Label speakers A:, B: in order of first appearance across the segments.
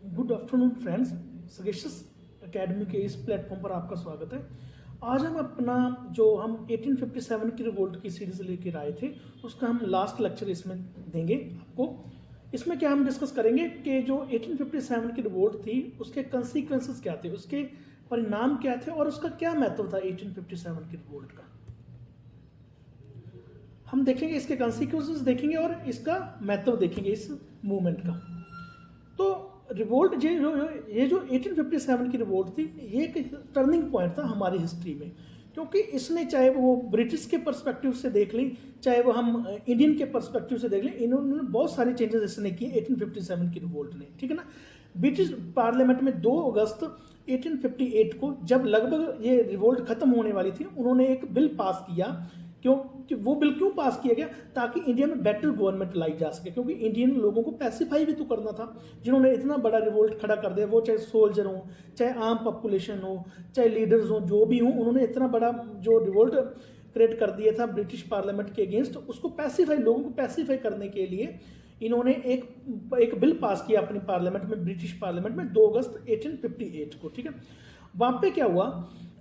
A: Good afternoon friends, sagacious academy के इस platform पर आपका स्वागत है। आज हम अपना जो हम 1857 की रिवोल्ट की सीरीज लेकर आए थे उसका हम लास्ट लेक्चर इसमें देंगे आपको। इसमें क्या हम डिस्कस करेंगे कि जो 1857 की रिवोल्ट थी उसके कंसीक्वेंसेस क्या थे, उसके परिणाम क्या थे और उसका क्या महत्व था 1857 की रिवोल्ट का। हम देखेंगे इसके कंसीक्वेंसेस देखेंगे और इसका महत्व देखेंगे इस मूवमेंट का। तो रिवोल्ट ये जो 1857 की रिवोल्ट थी ये एक टर्निंग पॉइंट था हमारी हिस्ट्री में, क्योंकि इसने चाहे वो ब्रिटिश के पर्सपेक्टिव से देख लें चाहे वो हम इंडियन के पर्सपेक्टिव से देख लें, इन्होंने बहुत सारे चेंजेस इसने किए 1857 की रिवोल्ट ने, ठीक है ना। ब्रिटिश पार्लियामेंट में 2 अगस्त 1858 को जब लगभग ये रिवोल्ट खत्म होने वाली थी, उन्होंने एक बिल पास किया। क्योंकि वो बिल क्यों पास किया गया? ताकि इंडिया में बेटर गवर्नमेंट लाई जा सके, क्योंकि इंडियन लोगों को पैसिफाई भी तो करना था। जिन्होंने इतना बड़ा रिवोल्ट खड़ा कर दिया, वो चाहे सोल्जर हो, चाहे आम पॉपुलेशन हो, चाहे लीडर्स हो, जो भी हो, उन्होंने इतना बड़ा जो रिवोल्ट क्रिएट कर दिया था ब्रिटिश पार्लियामेंट के अगेंस्ट, उसको पैसिफाई, लोगों को पैसिफाई करने के लिए इन्होंने एक बिल पास किया अपनी पार्लियामेंट में, ब्रिटिश पार्लियामेंट में 2 अगस्त 1858 को, ठीक है। वहां पे क्या हुआ?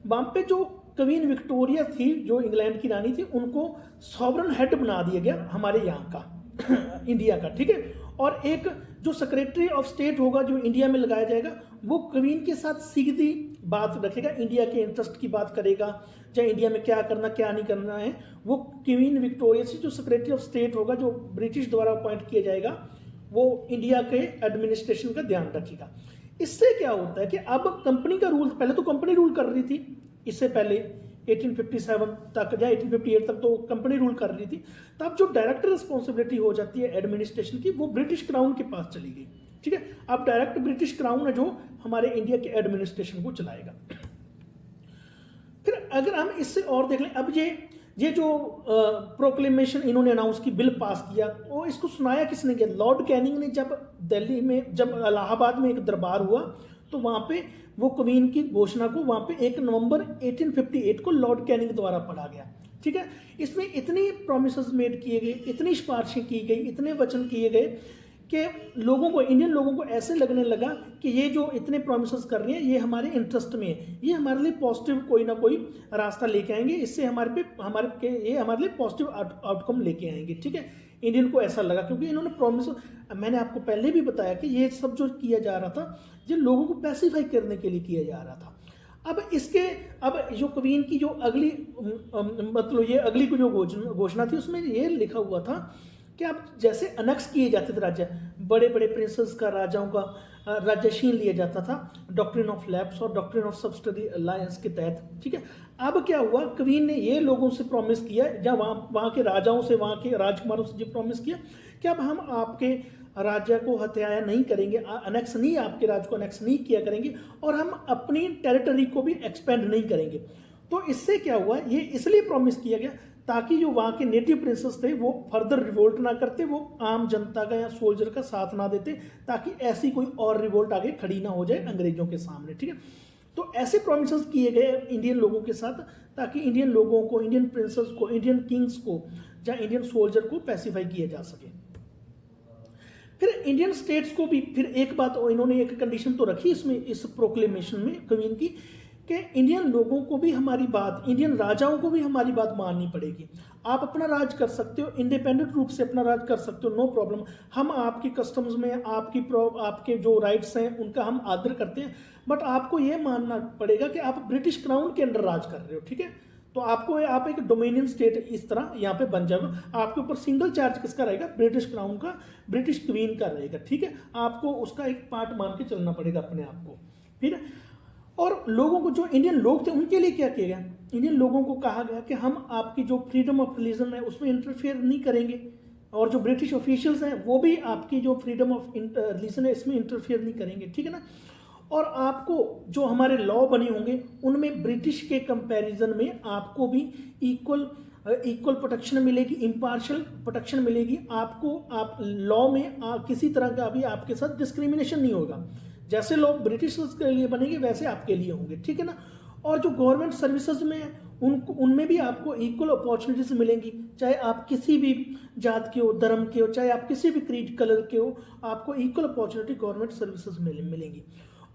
A: वहां पे जो क्वीन विक्टोरिया थी, जो इंग्लैंड की रानी थी, उनको सॉवरन हेड बना दिया गया हमारे यहाँ का इंडिया का, ठीक है। और एक जो सेक्रेटरी ऑफ स्टेट होगा जो इंडिया में लगाया जाएगा, वो क्वीन के साथ सीधी बात रखेगा, इंडिया के इंटरेस्ट की बात करेगा, चाहे इंडिया में क्या करना क्या नहीं करना है। वो क्वीन विक्टोरिया से जो सेक्रेटरी ऑफ स्टेट होगा, जो ब्रिटिश द्वारा अपॉइंट किया जाएगा, वो इंडिया के एडमिनिस्ट्रेशन का ध्यान रखेगा। इससे क्या होता है कि अब कंपनी का रूल, पहले तो कंपनी रूल कर रही थी, इससे पहले 1857 तक या 1858 तक तो कंपनी रूल कर रही थी। तब जो डायरेक्ट रिस्पॉन्सिबिलिटी हो जाती है एडमिनिस्ट्रेशन की, वो ब्रिटिश क्राउन के पास चली गई, ठीक है। अब डायरेक्ट ब्रिटिश क्राउन है जो हमारे इंडिया के एडमिनिस्ट्रेशन को चलाएगा। फिर अगर हम इससे और देख लें, अब ये जो प्रोक्लेमेशन इन्होंने अनाउंस की, बिल पास किया, वो इसको सुनाया किसने किया? लॉर्ड कैनिंग ने। जब दिल्ली में, जब इलाहाबाद में एक दरबार हुआ, तो वहां पे वो क्वीन की घोषणा को वहां पे 1 नवंबर 1858 को लॉर्ड कैनिंग द्वारा पढ़ा गया, ठीक है। इसमें इतनी प्रोमिसेस मेड किए गए, इतनी सिफारिशें की गई, इतने वचन किए गए कि लोगों को, इंडियन लोगों को ऐसे लगने लगा कि ये जो इतने प्रोमिसेस कर रही हैं ये हमारे इंटरेस्ट में है, ये हमारे लिए पॉजिटिव कोई ना कोई रास्ता लेके आएंगे, इससे ये हमारे लिए पॉजिटिव आउटकम लेके आएंगे, ठीक है। इंडियन को ऐसा लगा, क्योंकि इन्होंने प्रॉमिस, मैंने आपको पहले भी बताया कि ये सब जो किया जा रहा था, जो लोगों को पैसिफाई करने के लिए किया जा रहा था। अब जो क्वीन की जो अगली मतलब ये अगली को जो घोषणा थी, उसमें ये लिखा हुआ था कि अब जैसे अनेक्स किए जाते थे राज्य, बड़े बड़े प्रिंसेस का, राजाओं का राज्य छीन लिया जाता था डॉक्ट्रिन ऑफ लैप्स और डॉक्ट्रिन ऑफ सब्सिडरी अलायंस के तहत, ठीक है। अब क्या हुआ? क्वीन ने ये लोगों से प्रॉमिस किया, जब वहाँ के राजाओं से, वहाँ के राजकुमारों से ये प्रॉमिस किया कि अब हम आपके राज्य को हत्याया नहीं करेंगे, अनेक्स नहीं, आपके राज्य को अनेक्स नहीं किया करेंगे, और हम अपनी टेरिटरी को भी एक्सपेंड नहीं करेंगे। तो इससे क्या हुआ? ये इसलिए प्रॉमिस किया गया ताकि जो वहाँ के नेटिव प्रिंसेस थे वो फर्दर रिवोल्ट ना करते, वो आम जनता का या सोल्जर का साथ ना देते, ताकि ऐसी कोई और रिवोल्ट आगे खड़ी ना हो जाए अंग्रेजों के सामने, ठीक है। तो ऐसे प्रॉमिसेस किए गए इंडियन लोगों के साथ, ताकि इंडियन लोगों को, इंडियन प्रिंसेस को, इंडियन किंग्स को या इंडियन सोल्जर को पैसिफाई किया जा सके। फिर इंडियन स्टेट्स को भी फिर एक बात, इन्होंने एक कंडीशन तो रखी इसमें, इस प्रोक्लेमेशन में क्वीन की, कि इंडियन लोगों को भी हमारी बात, इंडियन राजाओं को भी हमारी बात माननी पड़ेगी। आप अपना राज कर सकते हो, इंडिपेंडेंट रूप से अपना राज कर सकते हो, नो प्रॉब्लम। हम आपकी कस्टम्स में आपके जो राइट्स हैं उनका हम आदर करते हैं, बट आपको ये मानना पड़ेगा कि आप ब्रिटिश क्राउन के अंडर राज कर रहे हो, ठीक है। तो आप एक डोमिनियन स्टेट इस तरह यहाँ पे बन जाएगा। आपके ऊपर सिंगल चार्ज किसका रहेगा? ब्रिटिश क्राउन का, ब्रिटिश क्वीन का रहेगा, ठीक है। आपको उसका एक पार्ट मान के चलना पड़ेगा अपने आप को, ठीक है। और लोगों को, जो इंडियन लोग थे, उनके लिए क्या किया गया? इंडियन लोगों को कहा गया कि हम आपकी जो फ्रीडम ऑफ रिलीजन है उसमें इंटरफेयर नहीं करेंगे, और जो ब्रिटिश ऑफिशियल्स हैं वो भी आपकी जो फ्रीडम ऑफ रिलीजन है इसमें इंटरफेयर नहीं करेंगे, ठीक है ना। और आपको जो हमारे लॉ बने होंगे उनमें ब्रिटिश के कंपैरिजन में आपको भी इक्वल प्रोटेक्शन मिलेगी, इम्पार्शियल प्रोटेक्शन मिलेगी आपको। आप लॉ में किसी तरह का भी आपके साथ डिस्क्रिमिनेशन नहीं होगा, जैसे लोग ब्रिटिश के लिए बनेंगे वैसे आपके लिए होंगे, ठीक है ना। और जो गवर्नमेंट सर्विसेज में उनमें भी आपको इक्वल अपॉर्चुनिटीज मिलेंगी, चाहे आप किसी भी जात के हो, धर्म के हो, चाहे आप किसी भी क्रीड कलर के हो, आपको इक्वल अपॉर्चुनिटी गवर्नमेंट सर्विसेज मिलेंगी।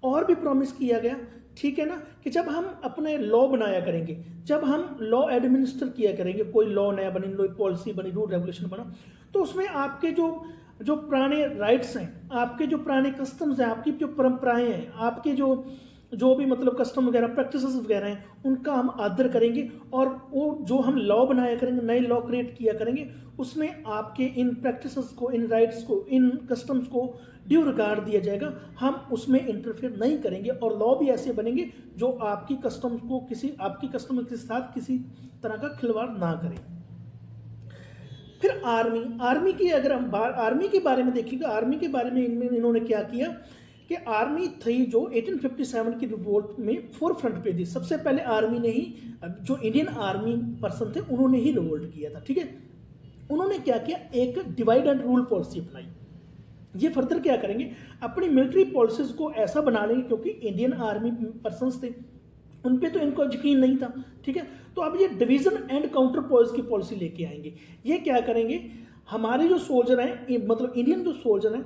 A: और भी प्रॉमिस किया गया, ठीक है ना, कि जब हम अपने लॉ बनाया करेंगे, जब हम लॉ एडमिनिस्टर किया करेंगे, कोई लॉ नया बनी, कोई पॉलिसी बनी, रूल रेगुलेशन बना, तो उसमें आपके जो जो पुराने राइट्स हैं, आपके जो पुराने कस्टम्स हैं, आपकी जो परंपराएं हैं, आपके जो भी मतलब कस्टम वगैरह प्रैक्टिसेस वगैरह हैं, उनका हम आदर करेंगे। और वो जो हम लॉ बनाया करेंगे, नए लॉ क्रिएट किया करेंगे, उसमें आपके इन प्रैक्टिसेस को, इन राइट्स को, इन कस्टम्स को ड्यू रिगार्ड दिया जाएगा। हम उसमें इंटरफेयर नहीं करेंगे और लॉ भी ऐसे बनेंगे जो आपकी कस्टम्स को आपकी कस्टम के साथ किसी तरह का खिलवाड़ ना करें। फिर आर्मी की अगर हम आर्मी के बारे में देखेंगे, आर्मी के बारे में इन्होंने क्या किया कि आर्मी थी जो 1857 की रिवोल्ट में फोर फ्रंट पे थी। सबसे पहले आर्मी ने ही, जो इंडियन आर्मी पर्सन थे, उन्होंने ही रिवोल्ट किया था, ठीक है। उन्होंने क्या किया, एक डिवाइड एंड रूल पॉलिसी अपनाई। ये फर्दर क्या करेंगे, अपनी मिलिट्री पॉलिसीज को ऐसा बना लेंगे, क्योंकि इंडियन आर्मी पर्सन्स थे, उन पे तो इनको यकीन नहीं था, ठीक है। तो अब ये डिवीजन एंड काउंटर पॉइज की पॉलिसी लेके आएंगे। ये क्या करेंगे, हमारे जो सोल्जर हैं, मतलब इंडियन जो सोल्जर हैं,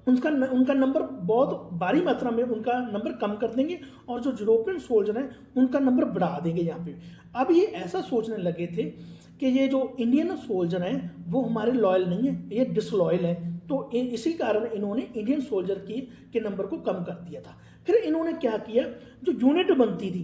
A: उनका नंबर बहुत भारी मात्रा में उनका नंबर कम कर देंगे, और जो यूरोपियन सोल्जर हैं उनका नंबर बढ़ा देंगे यहाँ पे। अब ये ऐसा सोचने लगे थे कि ये जो इंडियन सोल्जर हैं वो हमारे लॉयल नहीं है, ये डिसलॉयल है। तो इसी कारण इन्होंने इंडियन सोल्जर के नंबर को कम कर दिया था। फिर इन्होंने क्या किया, जो यूनिट बनती थी,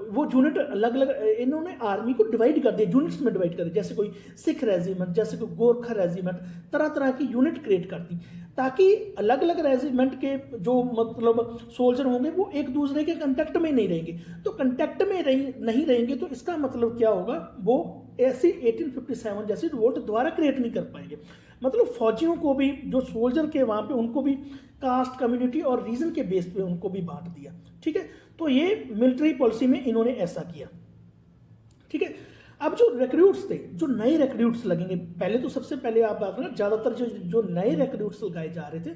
A: वो यूनिट अलग अलग, इन्होंने आर्मी को डिवाइड कर दिया, यूनिट्स में डिवाइड कर दिया। जैसे कोई सिख रेजिमेंट, जैसे कोई गोरखा रेजिमेंट, तरह तरह की यूनिट क्रिएट कर दी, ताकि अलग अलग रेजिमेंट के जो मतलब सोल्जर होंगे वो एक दूसरे के कंटेक्ट में नहीं रहेंगे। तो कंटेक्ट में नहीं रहेंगे तो इसका मतलब क्या होगा, वो ऐसी 1857 जैसी रिवोल्ट दोबारा क्रिएट नहीं कर पाएंगे। मतलब फौजियों को भी, जो सोल्जर के वहाँ पे, उनको भी कास्ट, कम्युनिटी और रीजन के बेस पे उनको भी बांट दिया, ठीक है। तो ये मिलिट्री पॉलिसी में इन्होंने ऐसा किया, ठीक है। अब जो रिक्रूट्स थे, जो नए रिक्रूट्स लगेंगे, पहले तो सबसे पहले आप बात करें, ज़्यादातर जो नए रिक्रूट्स लगाए जा रहे थे,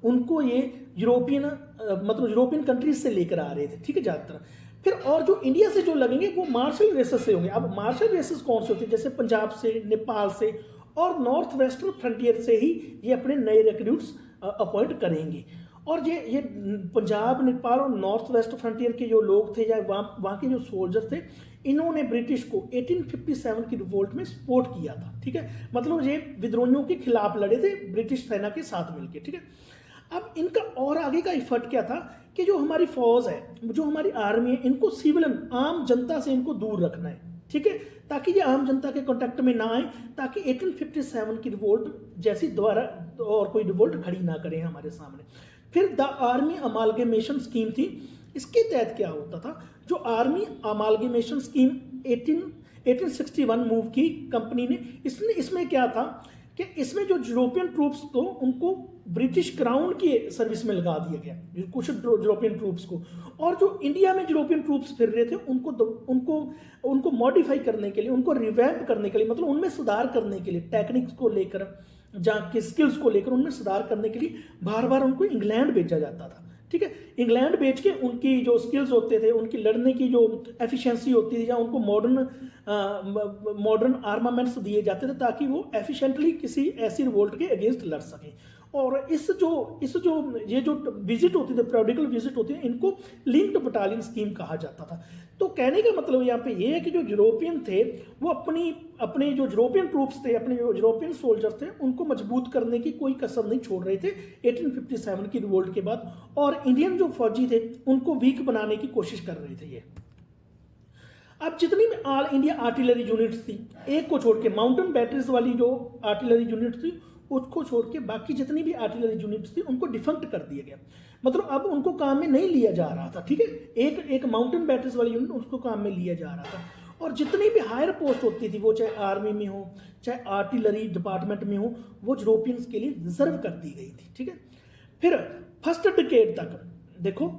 A: उनको ये यूरोपियन कंट्रीज से लेकर आ रहे थे, ठीक है, ज़्यादातर। फिर और जो इंडिया से जो लगेंगे वो मार्शल रेसेस से होंगे। अब मार्शल रेसेस कौन से होते हैं, जैसे पंजाब से, नेपाल से और नॉर्थ वेस्टर्न फ्रंटियर से ही ये अपने नए रिक्रूट्स अपॉइंट करेंगे। और ये पंजाब, नेपाल और नॉर्थ वेस्ट फ्रंटियर के जो लोग थे, या वहाँ के जो सोल्जर थे, इन्होंने ब्रिटिश को 1857 की रिवोल्ट में सपोर्ट किया था, ठीक है। मतलब ये विद्रोहियों के खिलाफ लड़े थे ब्रिटिश सेना के साथ मिलकर, ठीक है। अब इनका और आगे का इफर्ट क्या था कि जो हमारी फौज है, जो हमारी आर्मी है, इनको सिविलियन, आम जनता से इनको दूर रखना है, ठीक है, ताकि ये आम जनता के कांटेक्ट में ना आए, ताकि 1857 की रिवोल्ट जैसी दोबारा और कोई रिवोल्ट खड़ी ना करें हमारे सामने। फिर द आर्मी अमालगेमेशन स्कीम थी। इसके तहत क्या होता था, जो आर्मी अमालगेमेशन स्कीम 1861 मूव की कंपनी ने, इसमें क्या था कि इसमें जो यूरोपियन ट्रूप्स को, उनको ब्रिटिश क्राउन की सर्विस में लगा दिया गया, कुछ यूरोपियन ट्रूप्स को। और जो इंडिया में यूरोपियन ट्रूप्स फिर रहे थे, उनको मॉडिफाई करने के लिए, उनको रिवैम्प करने के लिए, मतलब उनमें सुधार करने के लिए, टेक्निक्स को लेकर, जहाँ के स्किल्स को लेकर उनमें सुधार करने के लिए बार बार उनको इंग्लैंड भेजा जाता था, ठीक है। इंग्लैंड भेज के उनकी जो स्किल्स होते थे, उनकी लड़ने की जो एफिशिएंसी होती थी, या उनको मॉडर्न आर्मामेंट्स दिए जाते थे, ताकि वो एफिशिएंटली किसी ऐसी रिवोल्ट के अगेंस्ट लड़ सकें। और ये जो विजिट होती थी, प्रोडिकल विजिट होती है, इनको लिंक्ड बटालियन स्कीम कहा जाता था। तो कहने का मतलब यहाँ पे ये है कि जो यूरोपियन थे, वो अपने जो यूरोपियन ट्रूप्स थे, अपने जो यूरोपियन सोल्जर थे, उनको मजबूत करने की कोई कसर नहीं छोड़ रहे थे 1857 की रिवोल्ट के बाद। और इंडियन जो फौजी थे, उनको वीक बनाने की कोशिश कर रहे थे ये। अब जितनी भी ऑल इंडिया आर्टिलरी यूनिट्स थी, एक को छोड़ के, माउंटेन बैटरीज वाली जो आर्टिलरी यूनिट थी, उसको छोड़ के बाकी जितनी भी आर्टिलरी यूनिट्स थी, उनको डिफंक्ट कर दिया गया। मतलब अब उनको काम में नहीं लिया जा रहा था, ठीक है। एक माउंटेन बैटरीज वाली यूनिट, उसको काम में लिया जा रहा था। और जितनी भी हायर पोस्ट होती थी, वो चाहे आर्मी में हो, चाहे आर्टिलरी डिपार्टमेंट में हो, वो यूरोपियंस के लिए रिजर्व कर दी गई थी, ठीक है। फिर फर्स्ट डिकेड तक देखो,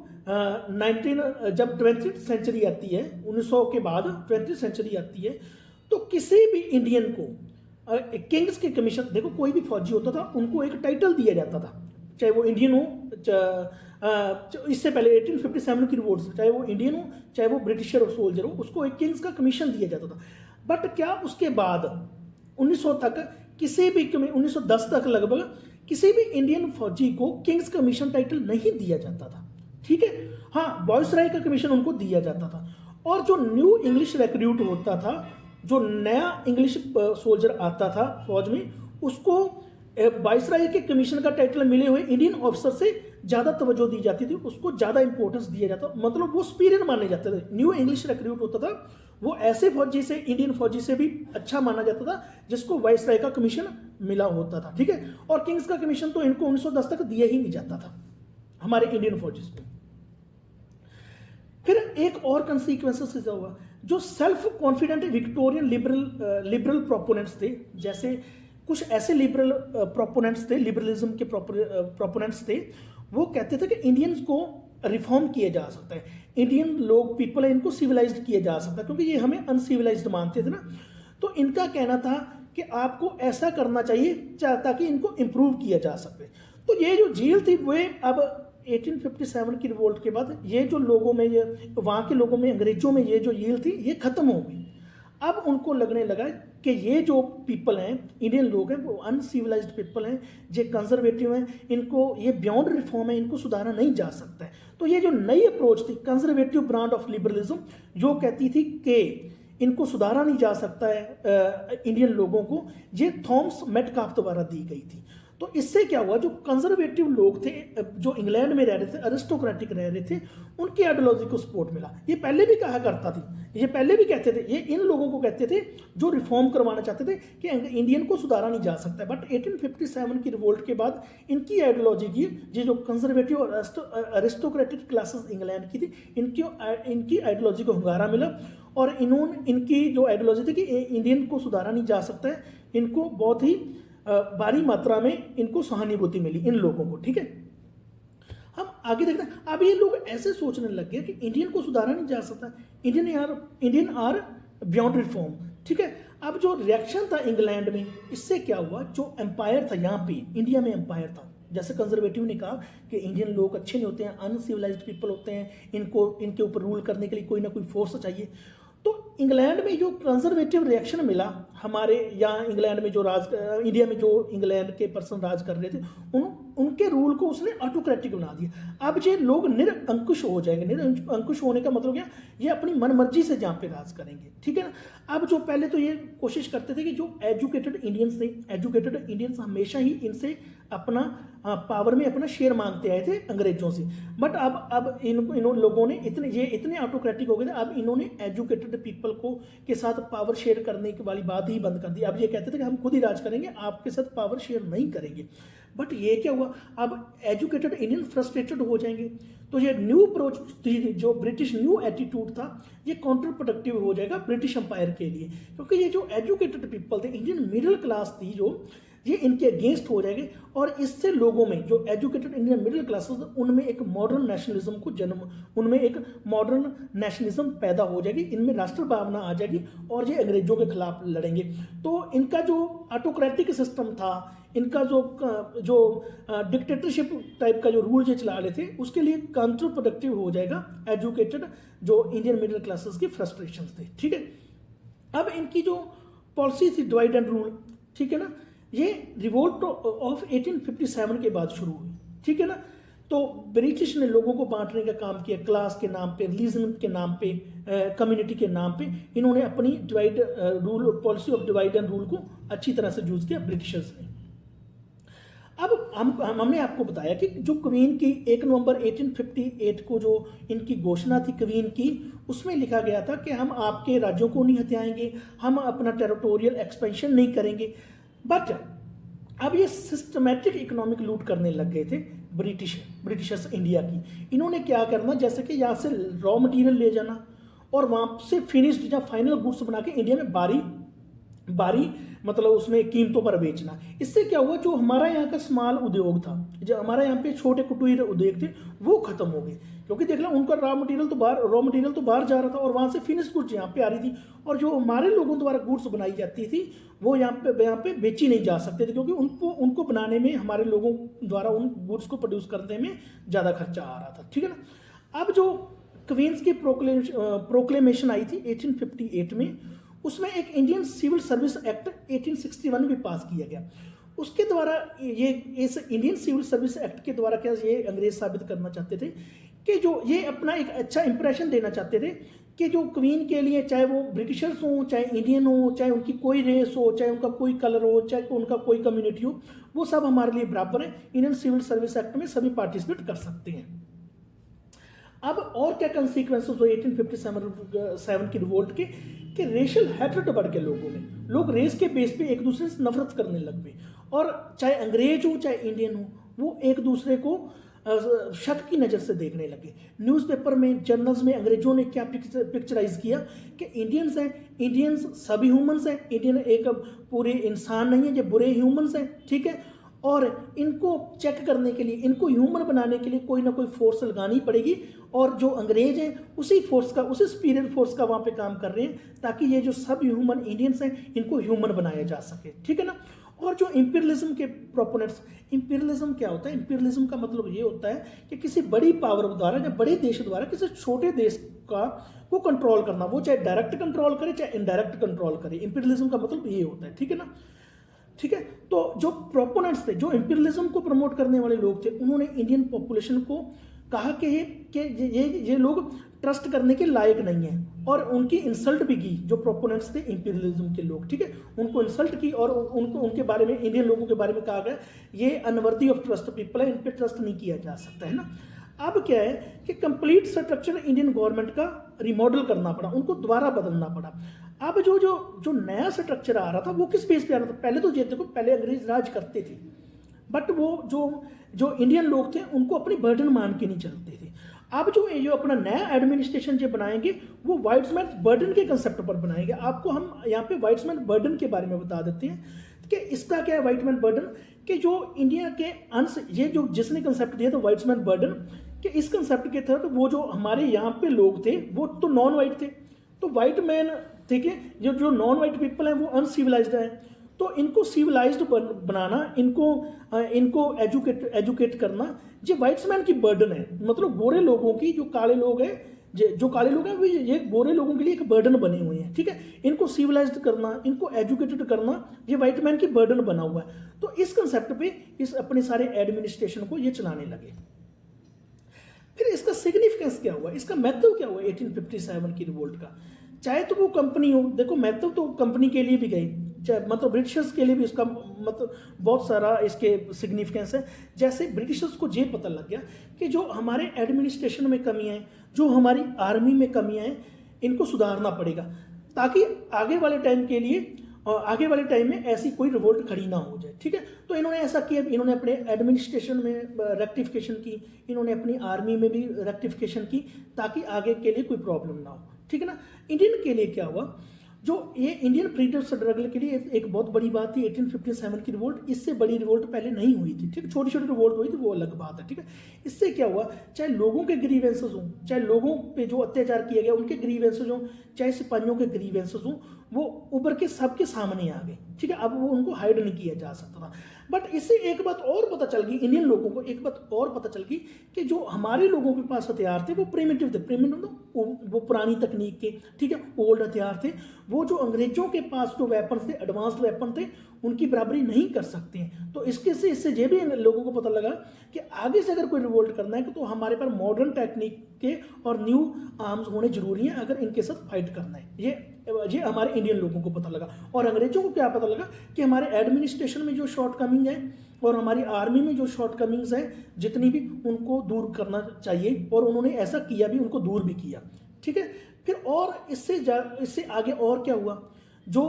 A: जब 20th सेंचुरी आती है, 1900 के बाद 20th सेंचुरी आती है, तो किसी भी इंडियन को किंग्स के कमीशन, देखो कोई भी फौजी होता था, उनको एक टाइटल दिया जाता था, चाहे वो इंडियन हो, इससे पहले 1857 की रिवोल्ट से, चाहे वो इंडियन हो, चाहे वो ब्रिटिशर और सोल्जर हो, उसको एक किंग्स का कमीशन दिया जाता था। बट क्या उसके बाद 1900 तक किसी भी 1910 तक लगभग किसी भी इंडियन फौजी को किंग्स कमीशन टाइटल नहीं दिया जाता था, ठीक है। हाँ, वॉइसराय का कमीशन उनको दिया जाता था। और जो न्यू इंग्लिश रिक्रूट होता था, जो नया इंग्लिश सोल्जर आता था फौज में, उसको वाइसराय के कमीशन का टाइटल मिले हुए इंडियन ऑफिसर से ज़्यादा तवज्जो दी जाती थी, उसको ज़्यादा इंपॉर्टेंस दिया जाता, मतलब वो सुपीरियर माने जाते थे। न्यू इंग्लिश रिक्रूट होता था, वो ऐसे फौजी से, इंडियन फौजी से भी अच्छा माना जाता था जिसको वाइसराय का कमीशन मिला होता था, ठीक है। और किंग्स का कमीशन तो इनको 1910 तक दिया ही नहीं जाता था हमारे इंडियन फौजी को। फिर एक और कंसिक्वेंसेस से हुआ, जो self confident Victorian liberal proponents थे, जैसे कुछ ऐसे लिबरल प्रोपोनेंट्स थे, लिबरलिज्म के प्रोपोनेंट्स थे, वो कहते थे कि इंडियंस को रिफॉर्म किया जा सकता है, इंडियन लोग पीपल है इनको सिविलाइज्ड किया जा सकता है, क्योंकि ये हमें अनसिविलाइज्ड मानते थे ना। तो इनका कहना था कि आपको ऐसा करना चाहिए ताकि इनको इम्प्रूव किया जा सके। तो ये जो झील थी वे अब 1857 की रिवोल्ट के बाद ये जो लोगों में, ये वहाँ के लोगों में, अंग्रेजों में ये जो झील थी ये खत्म हो गई। अब उनको लगने लगा कि ये जो पीपल हैं, इंडियन लोग हैं, वो अनसिविलाइज्ड पीपल हैं, ये कंजर्वेटिव हैं, इनको ये बियॉन्ड रिफॉर्म है, इनको सुधारा नहीं जा सकता है। तो ये जो नई अप्रोच थी, कंजर्वेटिव ब्रांड ऑफ लिबरलिज्म, जो कहती थी कि इनको सुधारा नहीं जा सकता है इंडियन लोगों को, ये थॉमस मेटकाफ द्वारा दी गई थी। तो इससे क्या हुआ, जो कंजर्वेटिव लोग थे, जो इंग्लैंड में रह रहे थे, अरिस्टोक्रेटिक रह रहे थे, उनकी आइडियोलॉजी को सपोर्ट मिला। ये पहले भी कहा करता थी, ये पहले भी कहते थे, ये इन लोगों को कहते थे जो रिफॉर्म करवाना चाहते थे कि इंडियन को सुधारा नहीं जा सकता। बट 1857 की रिवोल्ट के बाद इनकी आइडियोलॉजी की, ये जो कंजर्वेटिव और अरिस्टोक्रेटिक क्लासेस इंग्लैंड की थी, इनकी आइडियोलॉजी को hunगारा मिला, और इनकी जो आइडियोलॉजी थी कि इंडियन को सुधारा नहीं जा सकता है, इनको बहुत ही भारी मात्रा में इनको सहानुभूति मिली इन लोगों को, ठीक है। हम आगे देखते हैं, अब ये लोग ऐसे सोचने लग गए कि इंडियन को सुधारा नहीं जा सकता, इंडियन आर बियॉन्ड रिफॉर्म, ठीक है। अब जो रिएक्शन था इंग्लैंड में, इससे क्या हुआ, जो एम्पायर था यहाँ पे इंडिया में, एम्पायर था, जैसे कंजर्वेटिव ने कहा कि इंडियन लोग अच्छे नहीं होते हैं, अनसिविलाइज्ड पीपल होते हैं, इनके ऊपर रूल करने के लिए कोई ना कोई फोर्स चाहिए। तो इंग्लैंड में जो कंजर्वेटिव रिएक्शन मिला हमारे यहाँ, इंग्लैंड में जो इंडिया में जो इंग्लैंड के पर्सन राज कर रहे थे, उनके रूल को उसने ऑटोक्रेटिक बना दिया। अब ये लोग निरंकुश हो जाएंगे। निरंकुश होने का मतलब क्या, ये अपनी मनमर्जी से जहाँ पे राज करेंगे, ठीक है ना। अब जो पहले तो ये कोशिश करते थे कि जो एजुकेटेड इंडियंस थे, एजुकेटेड इंडियंस हमेशा ही इनसे अपना पावर में अपना शेयर मांगते आए थे अंग्रेजों से। बट अब इन लोगों ने इतने ऑटोक्रेटिक हो गए थे, अब इन्होंने एजुकेटेड पीपल को के साथ पावर शेयर करने की वाली बात ही बंद कर दी। अब ये कहते थे कि हम खुद ही राज करेंगे, आपके साथ पावर शेयर नहीं करेंगे। बट ये क्या हुआ, अब एजुकेटेड इंडियन फ्रस्ट्रेटेड हो जाएंगे, तो ये न्यू अप्रोच थी, जो ब्रिटिश न्यू एटीट्यूड था, ये काउंटर प्रोडक्टिव हो जाएगा ब्रिटिश एम्पायर के लिए, क्योंकि ये जो एजुकेटेड पीपल थे, इंडियन मिडिल क्लास थी जो, ये इनके अगेंस्ट हो जाएंगे। और इससे लोगों में, जो एजुकेटेड इंडियन मिडिल क्लासेस, उनमें एक मॉडर्न नेशनलिज्म को उनमें एक मॉडर्न नेशनलिज्म पैदा हो जाएगी, इनमें राष्ट्र भावना आ जाएगी, और ये अंग्रेजों के खिलाफ लड़ेंगे। तो इनका जो ऑटोक्रेटिक सिस्टम था, इनका जो डिक्टेटरशिप टाइप का जो रूल ये चला रहे थे, उसके लिए काउंटर प्रोडक्टिव हो जाएगा एजुकेटेड जो इंडियन मिडिल क्लासेस की फ्रस्ट्रेशंस थे, ठीक है। अब इनकी जो पॉलिसी थी डिवाइड एंड रूल, ठीक है ना, ये रिवोल्ट ऑफ 1857 के बाद शुरू हुई, ठीक है ना। तो ब्रिटिश ने लोगों को बांटने का काम किया, क्लास के नाम पे, रिलीजन के नाम पे, कम्युनिटी के नाम पे, इन्होंने अपनी policy of divide and rule को अच्छी तरह से यूज किया ब्रिटिशर्स ने। अब हमने आपको बताया कि जो क्वीन की 1 नवंबर 1858 को जो इनकी घोषणा थी क्वीन की, उसमें लिखा गया था कि हम आपके राज्यों को नहीं हथियाएंगे, हम अपना टेरिटोरियल एक्सपेंशन नहीं करेंगे। बट अब ये सिस्टमैटिक इकोनॉमिक लूट करने लग गए थे ब्रिटिशर्स इंडिया की। इन्होंने क्या करना, जैसे कि यहाँ से रॉ मटेरियल ले जाना और वहाँ से फिनिश्ड या फाइनल गुड्स बना के इंडिया में बारी मतलब उसमें कीमतों पर बेचना। इससे क्या हुआ, जो हमारा यहाँ का स्मॉल उद्योग था, जो हमारा यहाँ पे छोटे कुटीर उद्योग थे, वो खत्म हो गए, क्योंकि देख लो उनका रॉ मटेरियल तो बाहर जा रहा था, और वहाँ से फिनिश्ड गुड्स यहाँ पे आ रही थी, और जो हमारे लोगों द्वारा गुड्स बनाई जाती थी वो यहाँ पे बेची नहीं जा सकते थे, क्योंकि उनको बनाने में हमारे लोगों द्वारा उन गुड्स को प्रोड्यूस करने में ज़्यादा खर्चा आ रहा था, ठीक है ना। अब जो क्वींस की प्रोक्लेमेशन आई थी 1858 में, उसमें एक इंडियन सिविल सर्विस एक्ट 1861 भी पास किया गया। उसके द्वारा ये इस इंडियन सिविल सर्विस एक्ट के द्वारा क्या ये अंग्रेज साबित करना चाहते थे कि जो ये अपना एक अच्छा इंप्रेशन देना चाहते थे कि जो क्वीन के लिए, चाहे वो ब्रिटिशर्स हों, चाहे इंडियन हो, चाहे उनकी कोई रेस हो, चाहे उनका कोई कलर हो, चाहे उनका कोई कम्युनिटी हो, वो सब हमारे लिए बराबर है। इंडियन सिविल सर्विस एक्ट में सभी पार्टिसिपेट कर सकते हैं। अब और क्या कंसिक्वेंसेस हुए 1857 की रिवोल्ट के कि रेशियल हैट्रेड बढ़ के लोगों में, लोग रेस के बेस पे एक दूसरे से नफरत करने लग गए, और चाहे अंग्रेज हो चाहे इंडियन हो, वो एक दूसरे को शक की नज़र से देखने लगे। न्यूज़पेपर में, जर्नल्स में अंग्रेजों ने क्या पिक्चराइज किया कि इंडियंस हैं, इंडियंस सभी ह्यूमंस हैं, इंडियन एक पूरे इंसान नहीं है, ये बुरे ह्यूमंस हैं, ठीक है, और इनको चेक करने के लिए, इनको ह्यूमन बनाने के लिए कोई ना कोई फोर्स लगानी पड़ेगी, और जो अंग्रेज हैं उसी फोर्स का, उसी सुपीरियर फोर्स का वहाँ पे काम कर रहे हैं ताकि ये जो सब ह्यूमन इंडियंस हैं इनको ह्यूमन बनाया जा सके, ठीक है ना। और जो इंपीरियलिज्म के प्रोपोनेंट्स, इंपीरियलिज्म क्या होता है? इंपीरियलिज्म का मतलब ये होता है कि किसी बड़ी पावर द्वारा या बड़े देश द्वारा किसी छोटे देश का को कंट्रोल करना, वो चाहे डायरेक्ट कंट्रोल करे चाहे इनडायरेक्ट कंट्रोल करे। इंपीरियलिज्म का मतलब ये होता है, ठीक है ना, ठीक है। तो जो प्रोपोनेंट्स थे, जो इंपीरियलिज्म को प्रमोट करने वाले लोग थे, उन्होंने इंडियन पॉपुलेशन को कहा कि ये लोग ट्रस्ट करने के लायक नहीं है, और उनकी इंसल्ट भी की। जो प्रोपोनेंट्स थे इंपीरियलिज्म के लोग, ठीक है, उनको इंसल्ट की, और उनके बारे में, इंडियन लोगों के बारे में कहा गया ये अनवर्दी ऑफ ट्रस्ट पीपल है, इन पे ट्रस्ट नहीं किया जा सकता, है ना। अब क्या है कि कंप्लीट स्ट्रक्चर इंडियन गवर्नमेंट का रिमॉडल करना पड़ा, उनको दोबारा बदलना पड़ा। अब जो नया स्ट्रक्चर आ रहा था वो किस बेस पे आ रहा था? पहले तो ये देखो, पहले अंग्रेज राज करते थे, बट वो जो इंडियन लोग थे उनको अपनी बर्डन मान के नहीं चलते थे। अब जो अपना नया एडमिनिस्ट्रेशन जो बनाएंगे वो वाइट्समैन बर्डन के कंसेप्ट पर बनाएंगे। आपको हम यहाँ पे वाइट्समैन बर्डन के बारे में बता देते हैं कि इसका क्या है वाइट्समैन बर्डन, कि जो इंडिया के अंश, ये जो जिसने कंसेप्ट दिया था वाइट्समैन बर्डन, कि इस कंसेप्ट के तहत वो जो हमारे यहाँ पे लोग थे वो तो नॉन वाइट थे, तो वाइट मैन, ठीक है, जो नॉन वाइट पीपल हैं वो अनसिविलाइज्ड है, तो इनको सिविलाइज्ड बनाना, इनको एजुकेट करना, ये वाइट्समैन की बर्डन है। मतलब गोरे लोगों की, जो काले लोग हैं, जो काले लोग हैं वो ये गोरे लोगों के लिए एक बर्डन बने हुए हैं, ठीक है, इनको सिविलाइज्ड करना, इनको एजुकेटेड करना, ये वाइटमैन की बर्डन बना हुआ है। तो इस कंसेप्ट पे इस अपने सारे एडमिनिस्ट्रेशन को ये चलाने लगे। फिर इसका सिग्निफिकेंस क्या हुआ, इसका महत्व क्या हुआ 1857 की रिवोल्ट का? चाहे तो वो कंपनी हो, देखो महत्व तो कंपनी के लिए भी गई, चाहे मतलब ब्रिटिशर्स के लिए भी इसका मतलब बहुत सारा इसके सिग्निफिकेंस है। जैसे ब्रिटिशर्स को ये पता लग गया कि जो हमारे एडमिनिस्ट्रेशन में कमियां हैं, जो हमारी आर्मी में कमियां हैं, इनको सुधारना पड़ेगा ताकि आगे वाले टाइम के लिए, आगे वाले टाइम में ऐसी कोई रिवोल्ट खड़ी ना हो जाए, ठीक है। तो इन्होंने ऐसा किया, इन्होंने अपने एडमिनिस्ट्रेशन में रेक्टिफिकेशन की, इन्होंने अपनी आर्मी में भी रेक्टिफिकेशन की ताकि आगे के लिए कोई प्रॉब्लम ना हो, ठीक है ना। इंडियन के लिए क्या हुआ, जो ये इंडियन फ्रीडम स्ट्रगल के लिए एक बहुत बड़ी बात थी 1857 की रिवोल्ट। इससे बड़ी रिवोल्ट पहले नहीं हुई थी, ठीक है, छोटी छोटी रिवोल्ट हुई थी, वो अलग बात है, ठीक है। इससे क्या हुआ, चाहे लोगों के ग्रीवेंसेस हों, चाहे लोगों पे जो अत्याचार किया गया उनके ग्रीवेंसेस हों, चाहे सिपाहियों के ग्रीवेंसेस हों, वो उभर के सबके सामने आ गए, ठीक है। अब वो उनको हाइड नहीं किया जा सकता था। बट इससे एक बात और पता चल गई, इंडियन लोगों को एक बात और पता चल गई कि जो हमारे लोगों के पास हथियार थे वो प्रिमिटिव थे, वो पुरानी तकनीक के, ठीक है, ओल्ड हथियार थे। वो जो अंग्रेजों के पास जो वेपन थे, एडवांस्ड वेपन थे, उनकी बराबरी नहीं कर सकते हैं। तो इससे ये भी लोगों को पता लगा कि आगे से अगर कोई रिवोल्ट करना है तो हमारे पास मॉडर्न टेक्निक के और न्यू आर्म्स होने जरूरी हैं अगर इनके साथ फाइट करना है। ये हमारे इंडियन लोगों को पता लगा। और अंग्रेजों को क्या पता लगा कि हमारे एडमिनिस्ट्रेशन में जो शॉर्टकमिंग है और हमारी आर्मी में जो शॉर्टकमिंग्स है जितनी भी, उनको दूर करना चाहिए, और उन्होंने ऐसा किया भी, उनको दूर भी किया, ठीक है। फिर और इससे आगे और क्या हुआ, जो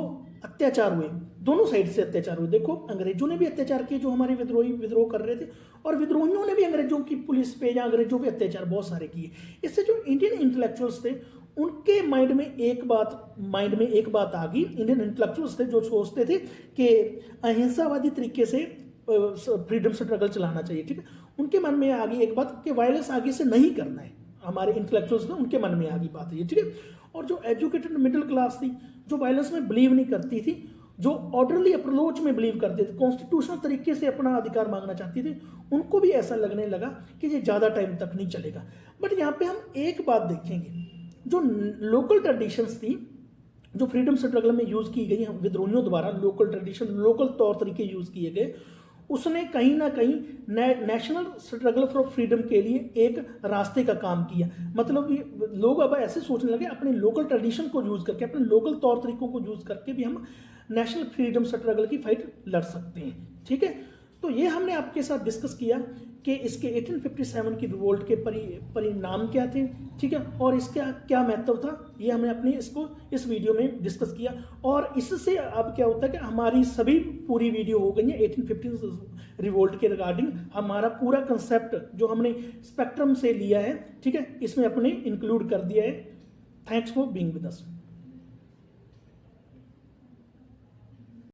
A: अत्याचार हुए, दोनों साइड से अत्याचार हुए। देखो अंग्रेजों ने भी अत्याचार किए जो हमारे विद्रोह कर रहे थे, और विद्रोहियों ने भी अंग्रेजों की पुलिस पे या अंग्रेजों पे अत्याचार बहुत सारे किए। इससे जो इंडियन इंटेलेक्चुअल्स थे उनके माइंड में एक बात आ गई। इंडियन इंटेलेक्चुअल्स थे जो सोचते थे कि अहिंसावादी तरीके से फ्रीडम स्ट्रगल चलाना चाहिए, ठीक है। उनके मन में आ गई एक बात कि वायलेंस आगे से नहीं करना है। हमारे इंटेलेक्चुअल्स थे, उनके मन में आ गई बात ये, ठीक है। और जो एजुकेटेड मिडिल क्लास थी, जो वायलेंस में बिलीव नहीं करती थी, जो ऑर्डरली अप्रोच में बिलीव करते थे, कॉन्स्टिट्यूशनल तरीके से अपना अधिकार मांगना चाहती थी, उनको भी ऐसा लगने लगा कि ये ज़्यादा टाइम तक नहीं चलेगा। बट यहाँ पे हम एक बात देखेंगे, जो लोकल ट्रेडिशंस थी जो फ्रीडम स्ट्रगल में यूज़ की गई विद्रोहियों द्वारा लोकल ट्रेडिशन, लोकल तौर तरीके यूज़ किए गए, उसने कहीं ना कहीं नेशनल स्ट्रगल फॉर फ्रीडम के लिए एक रास्ते का काम किया। मतलब ये लोग अब ऐसे सोचने लगे अपने लोकल ट्रेडिशन को यूज़ करके, अपने लोकल तौर तरीकों को यूज़ करके भी हम नेशनल फ्रीडम स्ट्रगल की फाइट लड़ सकते हैं। ठीक है, तो ये हमने आपके साथ डिस्कस किया कि इसके 1857 की रिवोल्ट के परिणाम क्या थे। ठीक है, और इसका क्या महत्व था, ये हमने अपने इस वीडियो में डिस्कस किया। और इससे अब क्या होता है कि हमारी सभी पूरी वीडियो हो गई है 1850 रिवोल्ट के रिगार्डिंग। हमारा पूरा कंसेप्ट जो हमने स्पेक्ट्रम से लिया है, ठीक है, इसमें अपने इंक्लूड कर दिया है। Thanks for being with us.